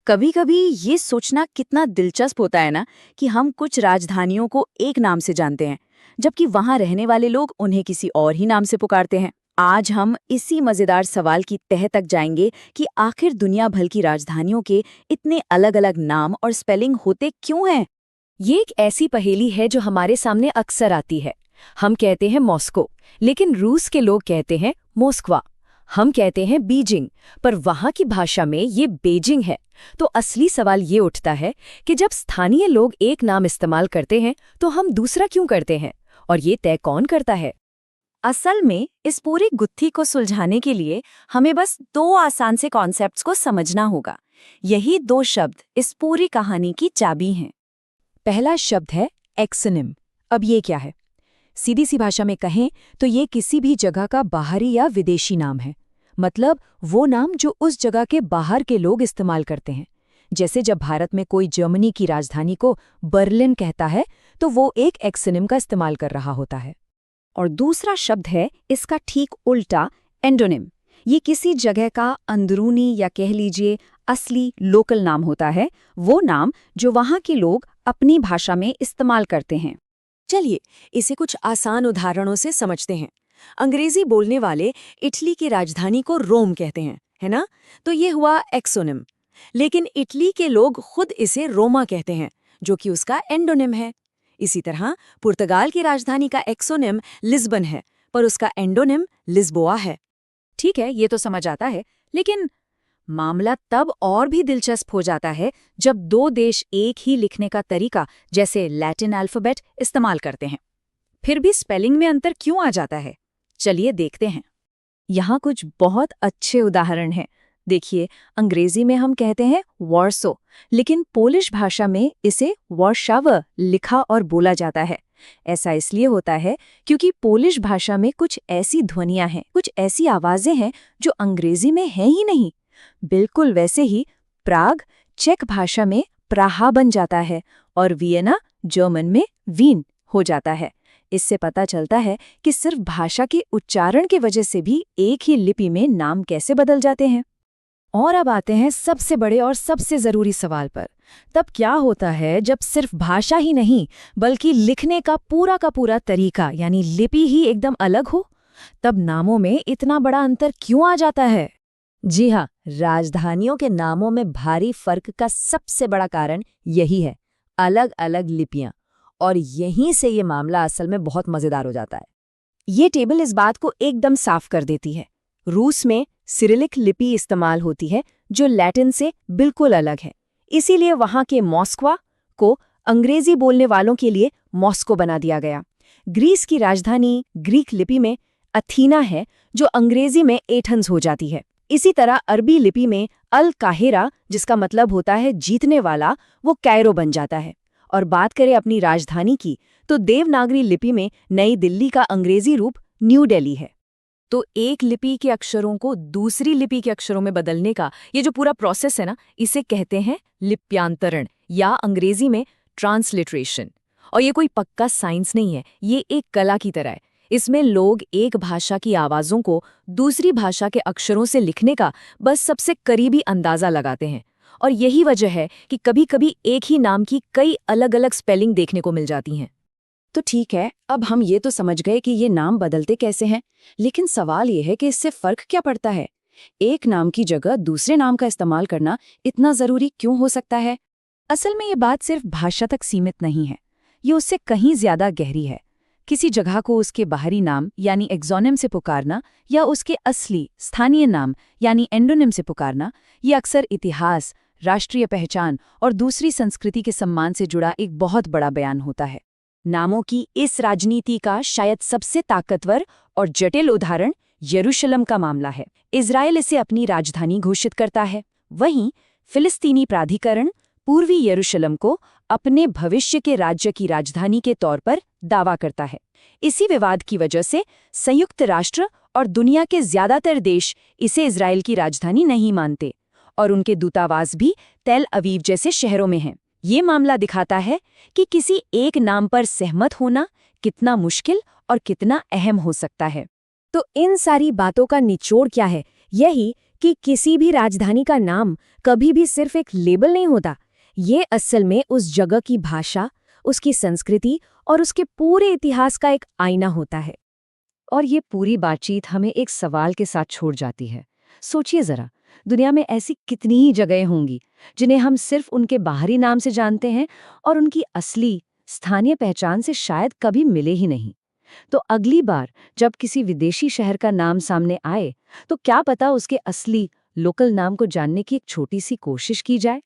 कभी कभी ये सोचना कितना दिलचस्प होता है ना कि हम कुछ राजधानियों को एक नाम से जानते हैं, जबकि वहां रहने वाले लोग उन्हें किसी और ही नाम से पुकारते हैं। आज हम इसी मजेदार सवाल की तह तक जाएंगे कि आखिर दुनिया भर की राजधानियों के इतने अलग अलग नाम और स्पेलिंग होते क्यों हैं। ये एक ऐसी पहेली है जो हमारे सामने अक्सर आती है। हम कहते हैं मॉस्को, लेकिन रूस के लोग कहते हैं मोस्कवा। हम कहते हैं बीजिंग, पर वहां की भाषा में ये बेजिंग है। तो असली सवाल ये उठता है कि जब स्थानीय लोग एक नाम इस्तेमाल करते हैं तो हम दूसरा क्यों करते हैं, और ये तय कौन करता है। असल में इस पूरी गुत्थी को सुलझाने के लिए हमें बस दो आसान से कॉन्सेप्ट्स को समझना होगा। यही दो शब्द इस पूरी कहानी की चाबी हैं। पहला शब्द है एक्सोनिम। अब ये क्या है? सीधी सी भाषा में कहें तो ये किसी भी जगह का बाहरी या विदेशी नाम है। मतलब वो नाम जो उस जगह के बाहर के लोग इस्तेमाल करते हैं। जैसे जब भारत में कोई जर्मनी की राजधानी को बर्लिन कहता है तो वो एक एक्सोनिम का इस्तेमाल कर रहा होता है। और दूसरा शब्द है इसका ठीक उल्टा, एंडोनिम। ये किसी जगह का अंदरूनी या कह लीजिए असली लोकल नाम होता है, वो नाम जो वहाँ के लोग अपनी भाषा में इस्तेमाल करते हैं। चलिए इसे कुछ आसान उदाहरणों से समझते हैं। अंग्रेजी बोलने वाले इटली की राजधानी को रोम कहते हैं, है ना? तो ये हुआ एक्सोनिम। लेकिन इटली के लोग खुद इसे रोमा कहते हैं, जो कि उसका एंडोनिम है। इसी तरह पुर्तगाल की राजधानी का एक्सोनिम लिस्बन है, पर उसका एंडोनिम लिस्बोआ है। ठीक है, ये तो समझ आता है, लेकिन मामला तब और भी दिलचस्प हो जाता है जब दो देश एक ही लिखने का तरीका, जैसे लैटिन अल्फाबेट, इस्तेमाल करते हैं। फिर भी स्पेलिंग में अंतर क्यों आ जाता है? चलिए देखते हैं। यहाँ कुछ बहुत अच्छे उदाहरण हैं। देखिए, अंग्रेजी में हम कहते हैं वॉर्सो, लेकिन पोलिश भाषा में इसे वार्शावा लिखा और बोला जाता है। ऐसा इसलिए होता है क्योंकि पोलिश भाषा में कुछ ऐसी ध्वनियां हैं, कुछ ऐसी आवाजें हैं जो अंग्रेजी में हैं ही नहीं। बिल्कुल वैसे ही प्राग चेक भाषा में प्राहा बन जाता है और वियना जर्मन में वीन हो जाता है। इससे पता चलता है कि सिर्फ भाषा के उच्चारण की वजह से भी एक ही लिपि में नाम कैसे बदल जाते हैं। और अब आते हैं सबसे बड़े और सबसे जरूरी सवाल पर। तब क्या होता है जब सिर्फ भाषा ही नहीं बल्कि लिखने का पूरा तरीका यानी लिपि ही एकदम अलग हो? तब नामों में इतना बड़ा अंतर क्यों आ जाता है? जी हाँ, राजधानियों के नामों में भारी फर्क का सबसे बड़ा कारण यही है, अलग अलग लिपियां। और यहीं से ये मामला असल में बहुत मजेदार हो जाता है। ये टेबल इस बात को एकदम साफ कर देती है। रूस में सिरिलिक लिपि इस्तेमाल होती है जो लैटिन से बिल्कुल अलग है। इसीलिए वहां के मॉस्कवा को अंग्रेजी बोलने वालों के लिए मॉस्को बना दिया गया। ग्रीस की राजधानी ग्रीक लिपि में अथीना है, जो अंग्रेजी में एथेंस हो जाती है। इसी तरह अरबी लिपि में अल काहिरा, जिसका मतलब होता है जीतने वाला, वो कैरो बन जाता है। और बात करें अपनी राजधानी की, तो देवनागरी लिपि में नई दिल्ली का अंग्रेजी रूप न्यू दिल्ली है। तो एक लिपि के अक्षरों को दूसरी लिपि के अक्षरों में बदलने का ये जो पूरा प्रोसेस है ना, इसे कहते हैं लिप्यांतरण या अंग्रेजी में ट्रांसलिटरेशन। और ये कोई पक्का साइंस नहीं है, ये एक कला की तरह है। इसमें लोग एक भाषा की आवाज़ों को दूसरी भाषा के अक्षरों से लिखने का बस सबसे करीबी अंदाज़ा लगाते हैं। और यही वजह है कि कभी-कभी एक ही नाम की कई अलग-अलग स्पेलिंग देखने को मिल जाती हैं। तो ठीक है, अब हम ये तो समझ गए कि ये नाम बदलते कैसे हैं, लेकिन सवाल ये है कि इससे फ़र्क क्या पड़ता है? एक नाम की जगह दूसरे नाम का इस्तेमाल करना इतना ज़रूरी क्यों हो सकता है? असल में ये बात सिर्फ भाषा तक सीमित नहीं है, ये उससे कहीं ज़्यादा गहरी है। किसी जगह को उसके बाहरी नाम यानी एक्सोनिम से पुकारना या उसके असली स्थानीय नाम यानी एंडोनिम से पुकारना, ये अक्सर इतिहास, राष्ट्रीय पहचान और दूसरी संस्कृति के सम्मान से जुड़ा एक बहुत बड़ा बयान होता है। नामों की इस राजनीति का शायद सबसे ताकतवर और जटिल उदाहरण यरूशलेम का मामला है। इज़राइल इसे अपनी राजधानी घोषित करता है, वहीं फिलिस्तीनी प्राधिकरण पूर्वी यरूशलेम को अपने भविष्य के राज्य की राजधानी के तौर पर दावा करता है। इसी विवाद की वजह से संयुक्त राष्ट्र और दुनिया के ज्यादातर देश इसे इज़राइल की राजधानी नहीं मानते और उनके दूतावास भी तेल अवीव जैसे शहरों में हैं। ये मामला दिखाता है कि किसी एक नाम पर सहमत होना कितना मुश्किल और कितना अहम हो सकता है। तो इन सारी बातों का निचोड़ क्या है? यही कि किसी भी राजधानी का नाम कभी भी सिर्फ एक लेबल नहीं होता। ये असल में उस जगह की भाषा, उसकी संस्कृति और उसके पूरे इतिहास का एक आईना होता है। और ये पूरी बातचीत हमें एक सवाल के साथ छोड़ जाती है। सोचिए जरा, दुनिया में ऐसी कितनी ही जगहें होंगी जिन्हें हम सिर्फ उनके बाहरी नाम से जानते हैं और उनकी असली स्थानीय पहचान से शायद कभी मिले ही नहीं। तो अगली बार जब किसी विदेशी शहर का नाम सामने आए, तो क्या पता उसके असली लोकल नाम को जानने की एक छोटी सी कोशिश की जाए।